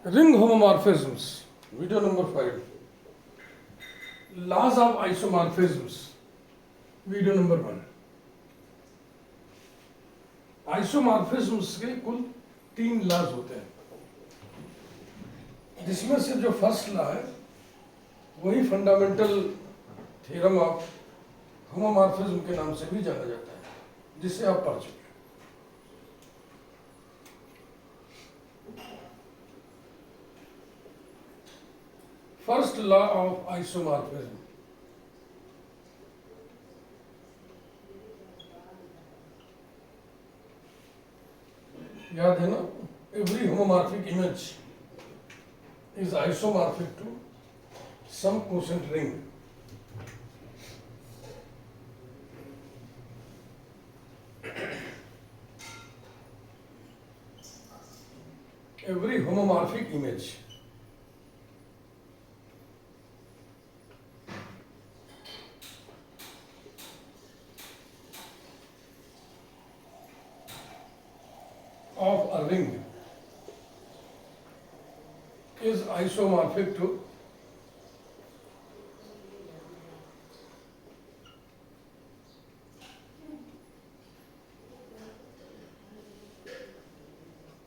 Ring homomorphisms, video number 5. Laws of isomorphisms, video number 1. आइसोमॉर्फिज्म्स के कुल 3 laws होते हैं, जिसमें से जो फर्स्ट लॉ है वही फंडामेंटल थ्योरम ऑफ होमोमॉर्फिज्म के नाम से भी जाना जाता है, जिसे आप पढ़ चुके हैं। फर्स्ट लॉ ऑफ आइसोमॉर्फिज्म, याद है ना, every homomorphic image is isomorphic to some quotient ring. Every homomorphic image of a ring is isomorphic to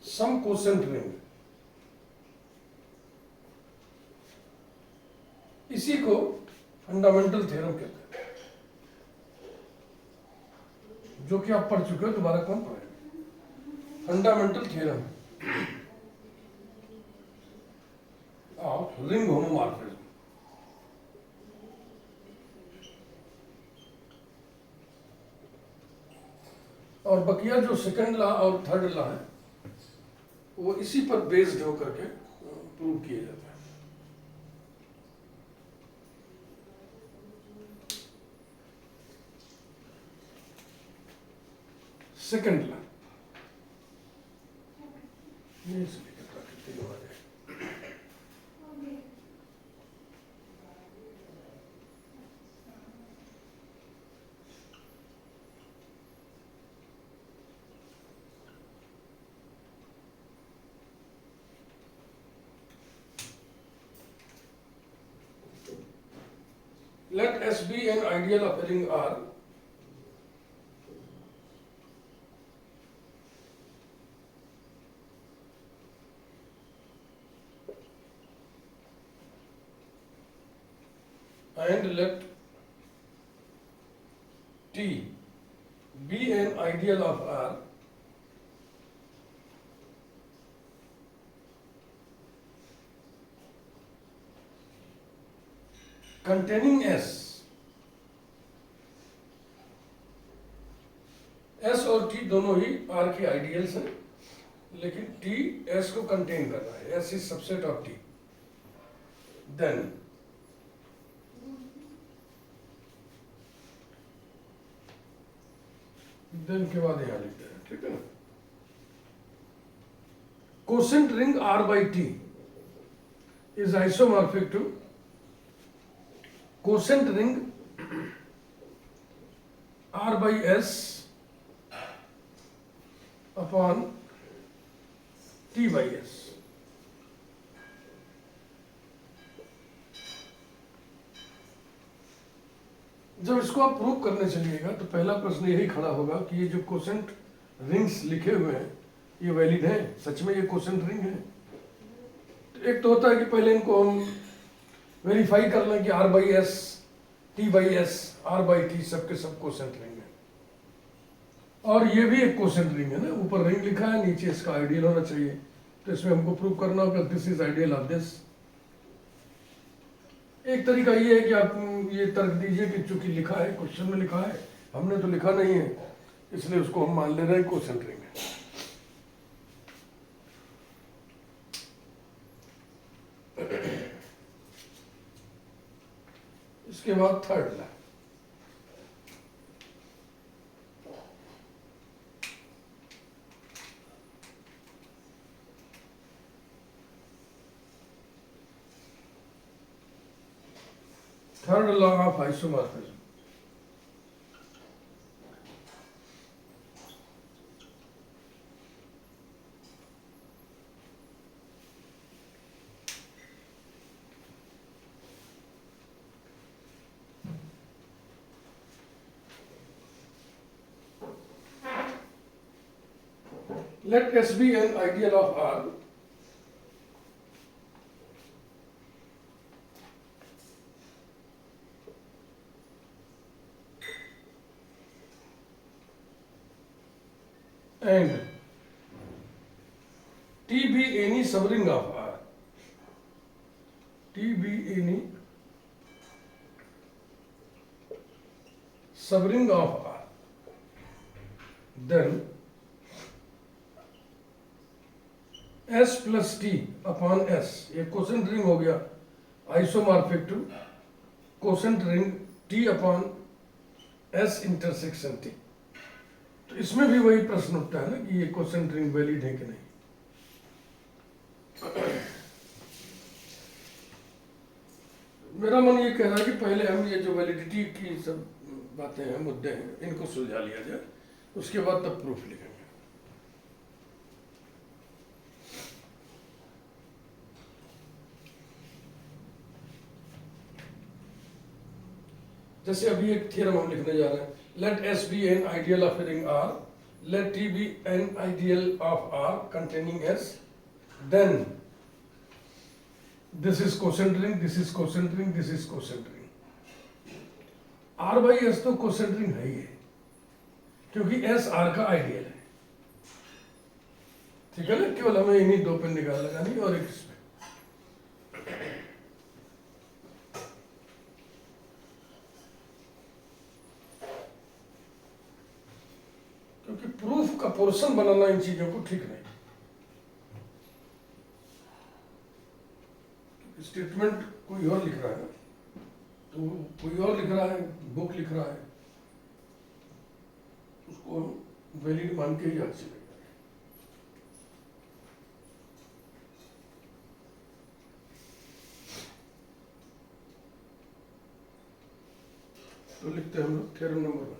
some quotient ring। इसी को फंडामेंटल थ्योरम कहते हैं, जो कि आप पढ़ चुके हो, दोबारा कौन पढ़े। Fundamental theorem of ring homomorphism. और बकिया जो सेकंड लॉ और थर्ड लॉ है वो इसी पर बेस्ड होकर के प्रूव किए जाते हैं। सेकंड लॉ ये प्राकृतिक आवाज है। Let S be an ideal of a ring R and let T be an ideal of R containing S। S और T दोनों ही R के आइडियल्स हैं, लेकिन T S को कंटेन कर रहा है। S is subset of T। Then के बाद यहां लिखते हैं, ठीक है ना। Quotient ring R by T is isomorphic to quotient ring R by S upon T by S। जब इसको आप प्रूव करने चलिएगा तो पहला प्रश्न यही खड़ा होगा कि ये जो कोसेंट रिंग्स लिखे हुए हैं ये वैलिड है, सच में ये कोसेंट रिंग है। तो एक तो होता है कि पहले इनको हम वेरीफाई कर लें कि R by S, T by S, R by T सबके सब कोसेंट रिंग है। और ये भी एक कोसेंट रिंग है ना, ऊपर रिंग लिखा है, नीचे इसका आइडियल होना चाहिए। तो इसमें हमको प्रूव करना होगा this is ideal of this. एक तरीका ये है कि आप ये तर्क दीजिए कि चूंकि लिखा है, क्वेश्चन में लिखा है, हमने तो लिखा नहीं है, इसलिए उसको हम मान ले रहे हैं कोसेंट रिंग है। इसके बाद third law, third law of isomorphism. let S be an ideal of R and T be any subring of R. T be any subring of R. Then S plus T upon S, ये quotient ring हो गया, isomorphic to quotient ring T upon S intersection T। तो इसमें भी वही प्रश्न उठता है ना कि ये क्वोशेंट रिंग वैलिड है कि नहीं। मेरा मन ये कह रहा है कि पहले हम ये जो वैलिडिटी की सब बातें हैं, मुद्दे हैं, इनको सुलझा लिया जाए, उसके बाद तब प्रूफ लिखेंगे। जैसे अभी एक थ्योरम हम लिखने जा रहे हैं, late S be an ideal of a ring R, let T be an ideal of R containing S, then this is quotient ring, this is quotient ring, this is quotient ring. R by S तो quotient ring है ही है, क्योंकि S R का ideal है। ठीक है ना, केवल हमें इन्हीं दो पे निगाह लगानी और एक इसमें। क्योंकि प्रूफ का पोर्शन बनाना इन चीजों को ठीक नहीं। स्टेटमेंट कोई और लिख रहा है, तो कोई और लिख रहा है, बुक लिख रहा है, उसको वैलिड मान के ही याद चलेगा। तो लिखते हैं हम लोग theorem number 1।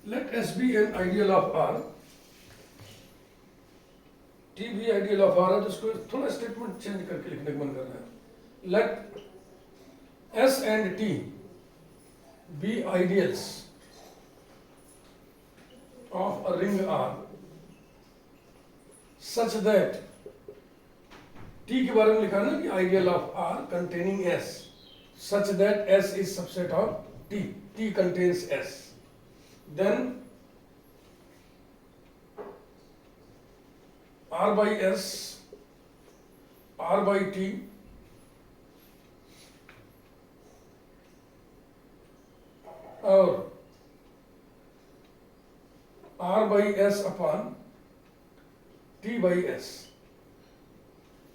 Let S be an ideal of R, T भी ideal of R है, तो इसको थोड़ा स्टेटमेंट चेंज करके लिखने का मन कर रहा है। Let S and T be ideals of a ring R such that T के बारे में लिखा ना कि ideal of R containing S such that S is subset of T, T contains S. Then R by S, R by T और R by S upon T by S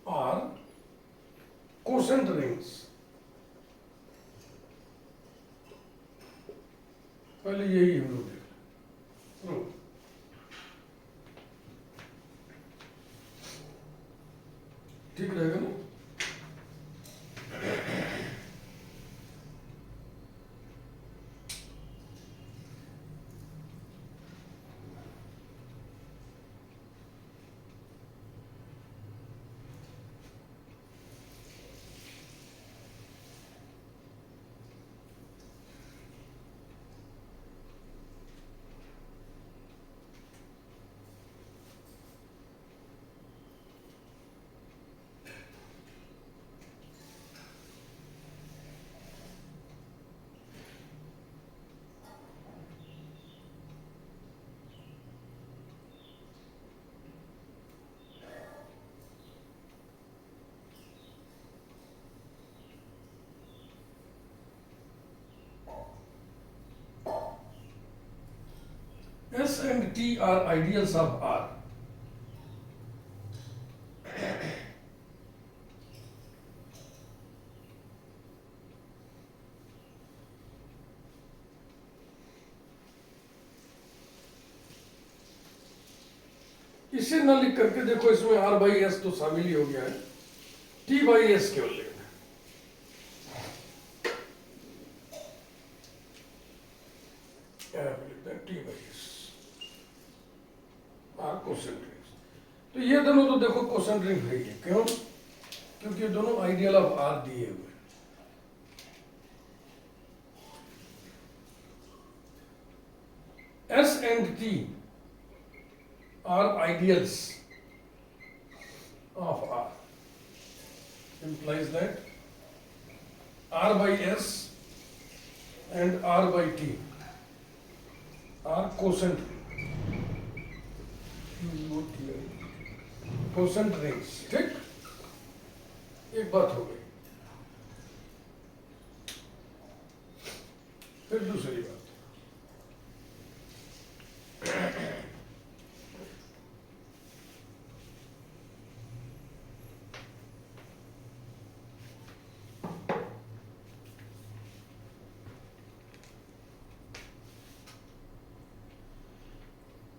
are quotient rings। पहले यही हम लोग देख लें। ठीक रहेगा ना। S and T are ideals of R. इसे न लिख करके देखो, इसमें R by S तो शामिल ही हो गया है, T by S केवल लिखना। T by S R quotient rings. तो ये दोनों तो देखो क्वोशेंट रिंग है ही है। क्यों? क्योंकि ये दोनों आइडियल ऑफ R दिए हुए। and T are ideals of R. Implies that R by S and R by T are quotient rings. ठीक, एक बात हो गई। फिर दूसरी बात,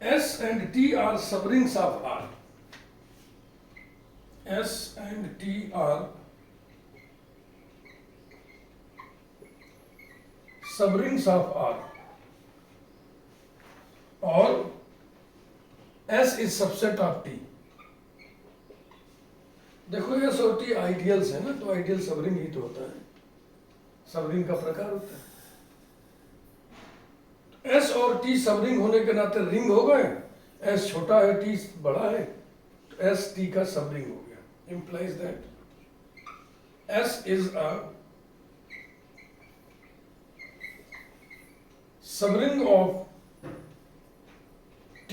S and T are subrings of R. S and T are subrings of R, और S is subset of T. देखो S और T आइडियल्स है ना, तो आइडियल सबरिंग ही तो होता है, सबरिंग का प्रकार होता है। S और T सबरिंग होने के नाते रिंग हो गए, S छोटा है T बड़ा है, तो S T का सबरिंग हो गया। Implies that S is a subring of T.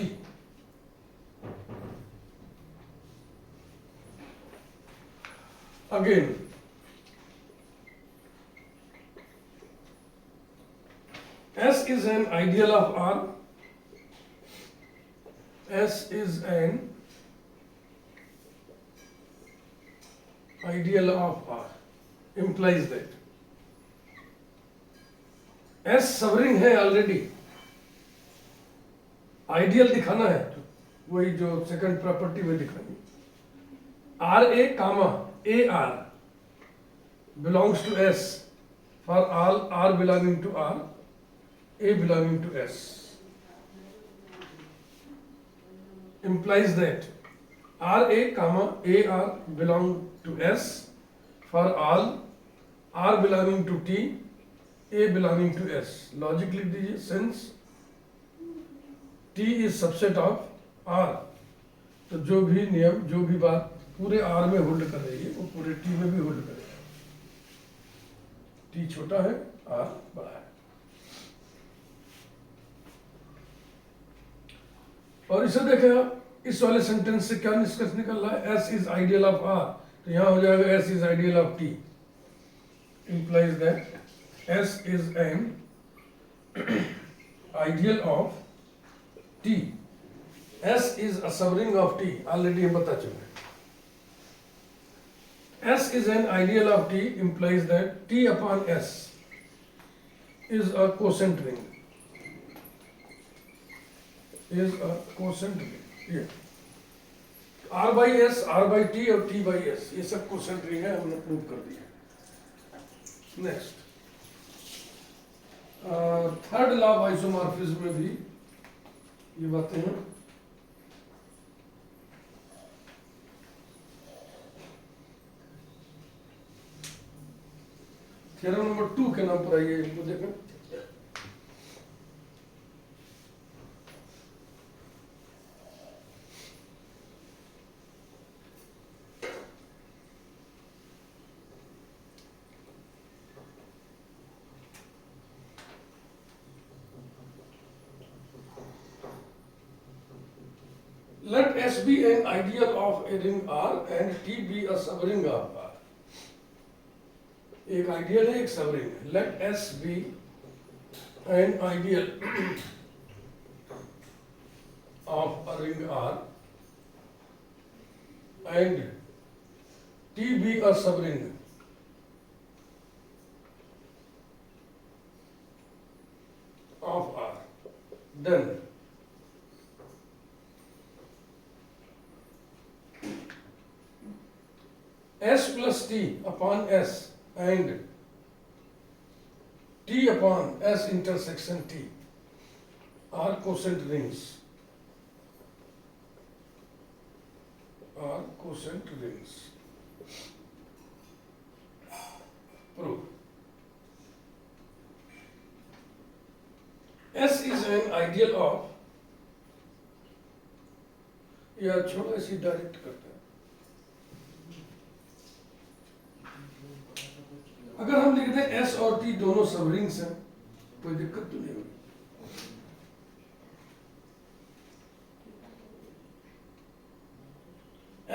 Again, S is an ideal of R. S is an ideal of R. Implies that S subring है ऑलरेडी, आइडियल दिखाना है तो वही जो सेकंड प्रॉपर्टी में दिखानी। R A comma A R belongs to S for all R belonging to R, A belonging to S. implies that R A comma A R belong to S for all R belonging to T, A belonging to S. Logic लिख दीजिए, since T is subset of R, तो जो भी नियम, जो भी बात पूरे R में होल्ड कर रही है वो पूरे T में भी होल्ड करेगा। T छोटा है, R बड़ा है। और इसे देखें आप, इस वाले सेंटेंस से क्या निष्कर्ष निकल रहा है? S is ideal of R, तो यहाँ हो जाएगा S is ideal of T. Implies that S is an ideal of T. S is a subring of T. Already हम बता चुके हैं। S is an ideal of T implies that T upon S is a quotient ring. Is a quotient ring. ये R by S, R by T और T by S ये सब quotient ring है, हमने प्रूव कर दिया। Next, third law of isomorphism में भी ये बातें हैं। थ्योरम नंबर 2 के नाम पर आइए, इनको देखें। Let S be an ideal of a ring R and T be a subring of R. एक आइडियल है, एक सबरिंग है। Let S be an ideal of a ring R and T be a subring of R. Then S plus T upon S and T upon S intersection T are quotient rings. Are quotient rings. Proof. S is an ideal of या छोड़ो ऐसी direct करते हैं। अगर हम लिख दें S और टी दोनों सब रिंग्स हैं, कोई दिक्कत तो नहीं होगी।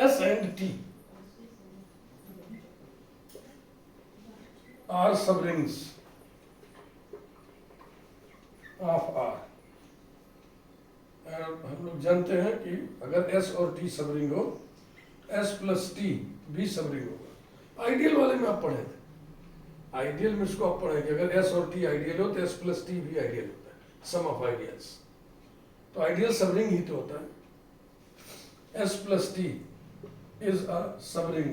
एस एंड टी आर सब रिंग्स ऑफ आर। हम लोग जानते हैं कि अगर एस और टी सब रिंग हो, एस प्लस टी भी सब रिंग होगा। आइडियल वाले में आप पढ़े थे, आइडियल में इसको आप पढ़े कि अगर एस और टी आइडियल हो तो एस प्लस टी भी आइडियल होता है, सम ऑफ आइडियल्स। तो आइडियल सब रिंग ही तो होता है। S plus T is a सब ring,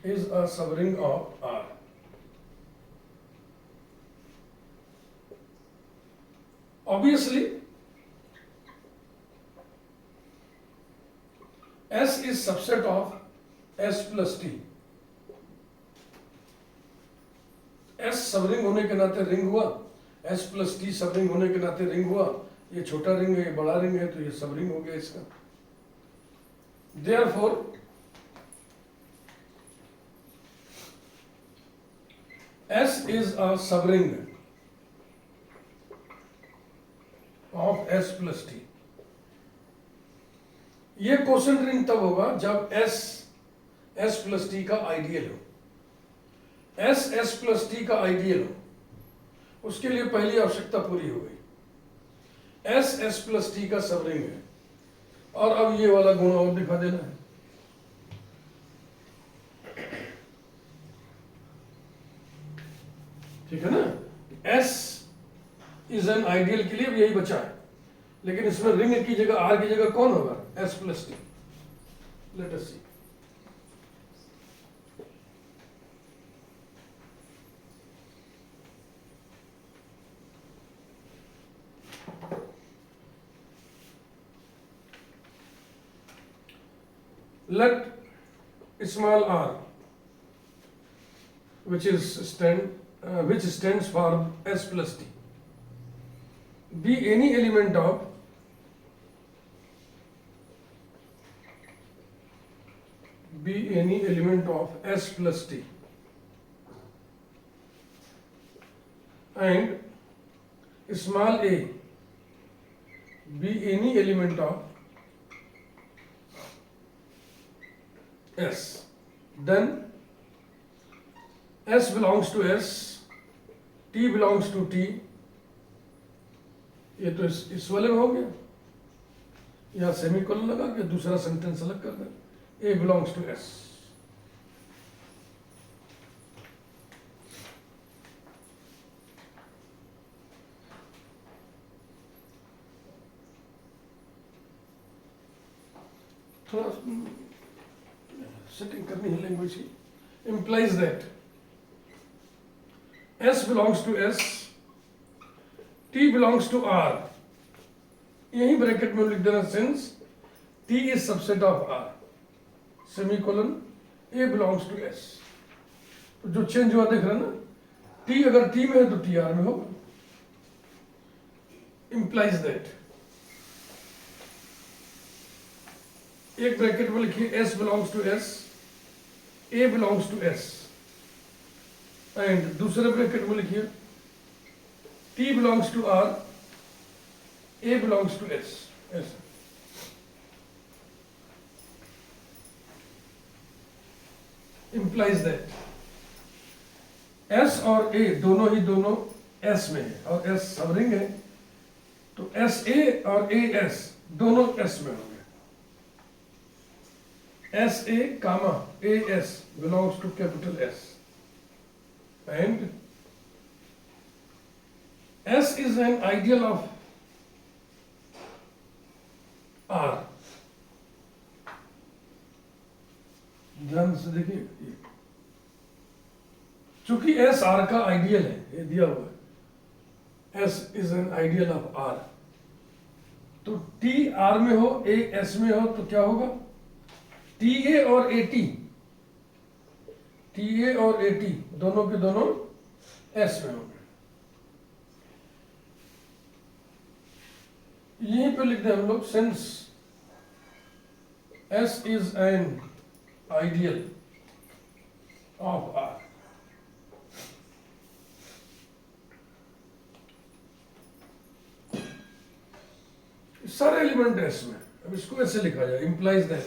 is a subring of R. Obviously, S is subset of S plus T. S subring होने के नाते रिंग हुआ, S plus T सबरिंग होने के नाते रिंग हुआ। ये छोटा रिंग है, ये बड़ा रिंग है, तो ये सबरिंग हो गया इसका। Therefore, S is a subring of S plus T. ये क्वोशेंट रिंग तब होगा जब S प्लस टी का आइडियल हो। S प्लस टी का आइडियल हो, उसके लिए पहली आवश्यकता पूरी हो गई। S प्लस टी का सब रिंग है, और अब ये वाला गुण और दिखा देना है। ठीक है ना? S इज एन आइडियल के लिए अब यही बचा है, लेकिन इसमें रिंग की जगह, आर की जगह कौन होगा? S plus T. Let us see. Let small r, which stands for S plus T, be any element of S plus T, and small a be any element of S. Then S belongs to S, T belongs to T। ये तो इस वाले में हो गया, यहाँ semicolon लगा के दूसरा सेंटेंस अलग कर दें। A belongs to S। थोड़ा सेटिंग करनी है लैंग्वेज की। implies that S belongs to S, T belongs to R। यही ब्रैकेट में लिख देना, since T is subset of R, semicolon A belongs to S। तो जो चेंज हुआ देख रहे हैं ना, T अगर T में है तो T R में होगा। implies that, एक ब्रैकेट में लिखिए S belongs to S, A belongs to S, and दूसरे ब्रैकेट में लिखिए T belongs to R, A belongs to S। ऐसा implies that S और A दोनों S में है, और S सब रिंग है, तो S A और A S दोनों S में होंगे। S A comma A S belongs to capital S, and S is an ideal of R। ध्यान से देखिए, चूंकि S R का आइडियल है, ये दिया हुआ है, S is an ideal of R, तो T R में हो, A S में हो, तो क्या होगा? टी ए और ए टी, टी ए और ए टी दोनों के दोनों एस में होंगे। यहीं पे लिख दें हम लोग, since S is an ideal of R। सारे एलिमेंट है इसमें। अब इसको ऐसे लिखा जाए, implies that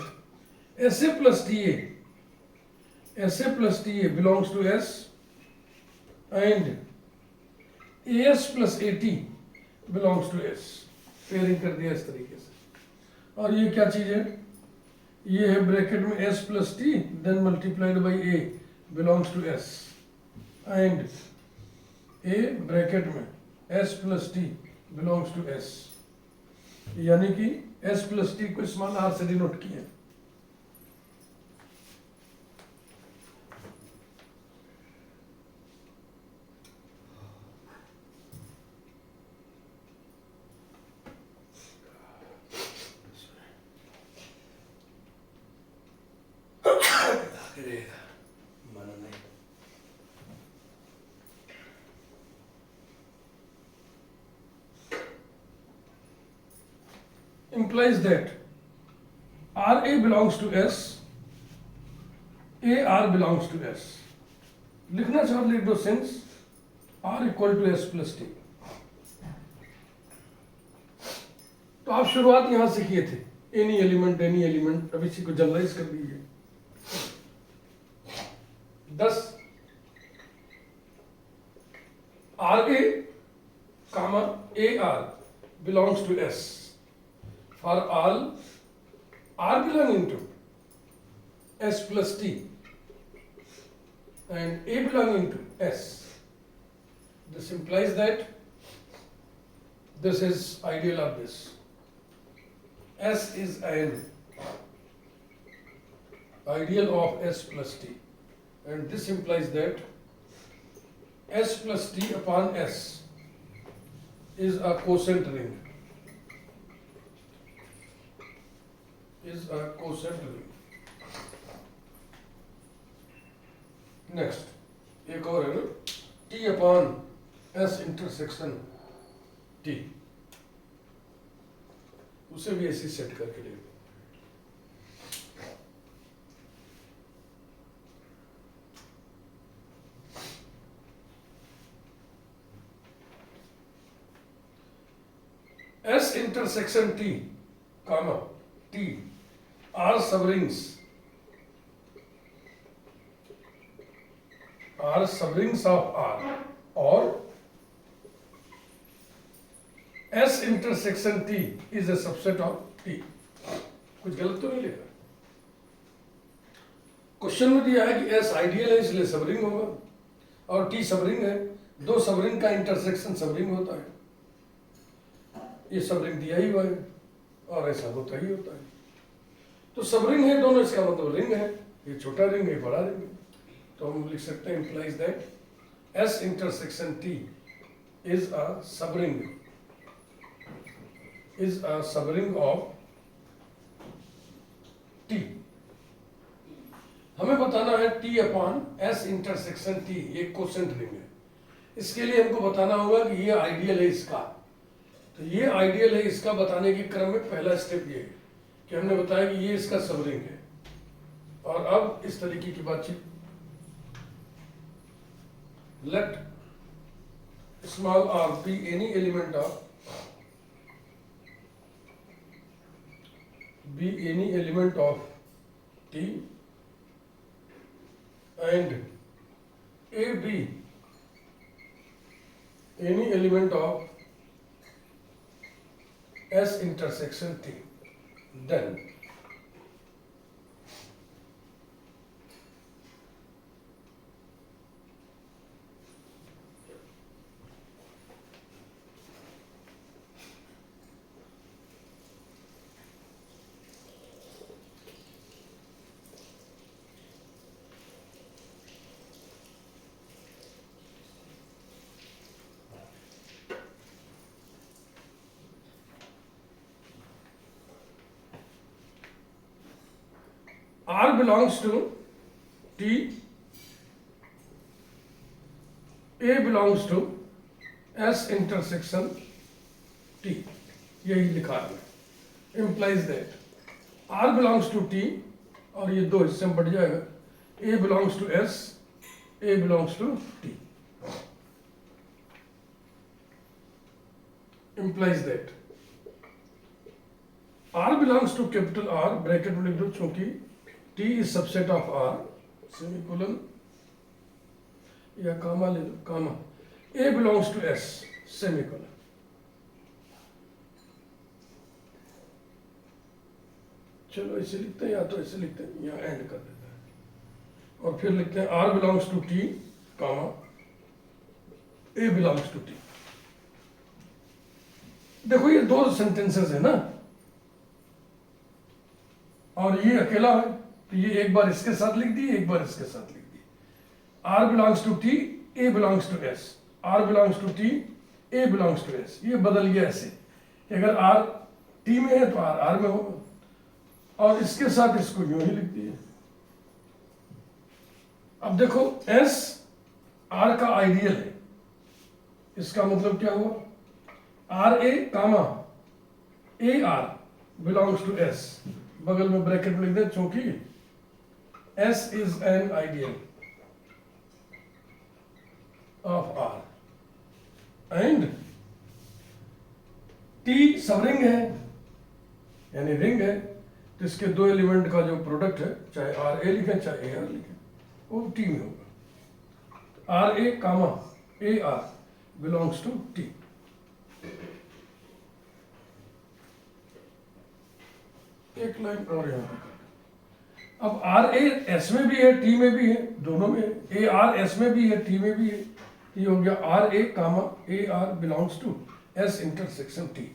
S A plus T A belongs to S and A S plus A T belongs to S. Pairing कर दिया इस तरीके से। और ये क्या चीज है, ये है ब्रैकेट में S plus T then multiplied by A belongs to S and A bracket में S plus T belongs to S, यानी कि एस प्लस टी को स्मॉल आर से डिनोट किया। Implies that RA belongs to S, AR belongs to S। लिखना चाहो लिख दो, since R equal to S plus T. तो आप शुरुआत यहां से किए थे, एनी एलिमेंट, अब इसी को जनरलाइज कर दीजिए। 10 RA comma AR belongs to S for all R belonging to S plus T and A belonging to S. This implies that this is ideal of this. S is an ideal of S plus T, and this implies that S plus T upon S is a quotient ring. Is a quotient ring. Next, एक और है ना, T upon S intersection T, उसे भी ऐसे set करके ले। S intersection T, comma T are subrings of R, or S intersection T is a subset of T। कुछ गलत तो नहीं लिखा। क्वेश्चन में दिया है कि S आइडियल है इसलिए सबरिंग होगा, और T सबरिंग है, दो सबरिंग का इंटरसेक्शन सबरिंग होता है। ये सबरिंग दिया ही हुआ है और ऐसा होता ही होता है। तो सबरिंग है दोनों, इसका मतलब रिंग है, ये छोटा रिंग है बड़ा रिंग है। तो हम लिख सकते हैं implies that S intersection T is a subring of T। हमें बताना है T upon S intersection T एक क्वोशेंट रिंग है। इसके लिए हमको बताना होगा कि ये आइडियल है इसका। तो ये आइडियल है इसका बताने के क्रम में पहला स्टेप ये है कि हमने बताया कि ये इसका सबरिंग है। और अब इस तरीके की बातचीत, let small r be any element of T and A be any element of S intersection T, then R belongs to T, A belongs to S intersection T। यही लिखा है, implies that R belongs to T, और ये दो हिस्से में बढ़ जाएगा, A belongs to S, A belongs to T, implies that R belongs to capital R, bracket में लिख दो चूंकि T is subset of R, semicolon या कामा ले लो, comma, A belongs to S, semicolon. चलो ऐसे लिखते हैं, या तो ऐसे लिखते हैं, या एंड कर देते हैं, और फिर लिखते हैं R belongs to T, comma, A belongs to T. देखो ये दो सेंटेंसेस है ना, और ये अकेला है, तो ये एक बार इसके साथ लिख दी, एक बार इसके साथ लिख दी। R belongs to T, A belongs to S, R belongs to T, A belongs to S. ये बदल गया ऐसे कि अगर आर टी में है तो आर आर में होगा, और इसके साथ इसको यूं ही लिख दिए। अब देखो एस आर का आइडियल है, इसका मतलब क्या हुआ, R A comma A R belongs to S, बगल में ब्रैकेट में लिख दे चूंकि S is an ideal of R and T subring है, यानी रिंग है, तो इसके दो एलिमेंट का जो प्रोडक्ट है, चाहे आर ए लिखे चाहे ए आर लिखे, वो टी में होगा। R A comma A R belongs to T. एक लाइन और यहां पर, अब आर ए एस में भी है टी में भी है, दोनों में है, ए आर एस में भी है टी में भी है, ये हो गया R A comma A R belongs to S intersection T.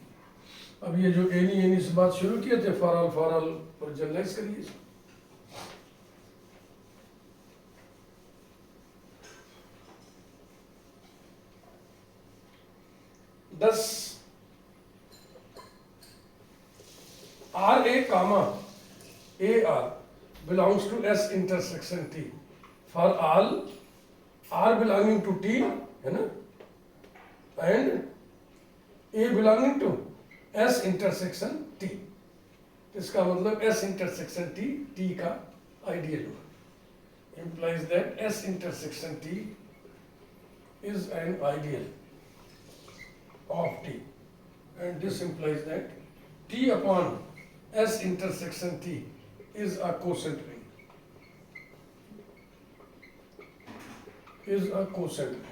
अब ये जो एनी एनी से बात शुरू किए थे, फॉर ऑल पर जनरलाइज करिए। 10 R A comma A R belongs to S intersection T for all R belonging to T, है ना, and A belonging to S intersection T. इसका मतलब एस इंटरसेक्शन टी टी का आइडियल हुआ, implies that S intersection T is an ideal of T, and this implies that T upon S intersection T is a quotient ring, is a quotient ring.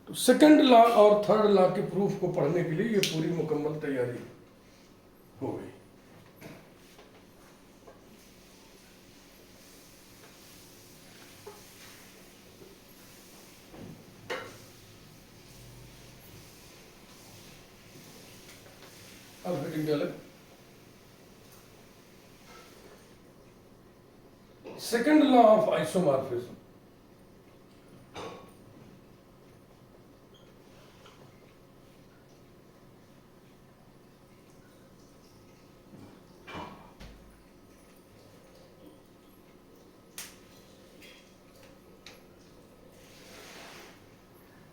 तो second law और third law के proof को पढ़ने के लिए ये पूरी मुकम्मल तैयारी हो गई। अब हेडिंग डालें, सेकंड लॉ ऑफ आइसोमॉर्फिज्म।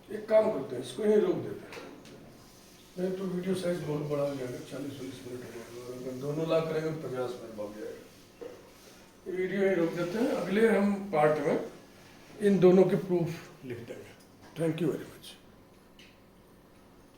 एक काम करते हैं, इसको यहीं रोक देते हैं, नहीं तो वीडियो साइज बहुत बड़ा हो जाएगा, 40-40 मिनट हो जाएगा, अगर दोनों ला करेंगे तो 50 मिनट भाग जाएगा। ये वीडियो यहीं रोक देते हैं, अगले हम पार्ट में इन दोनों के प्रूफ लिख देंगे। Thank you very much.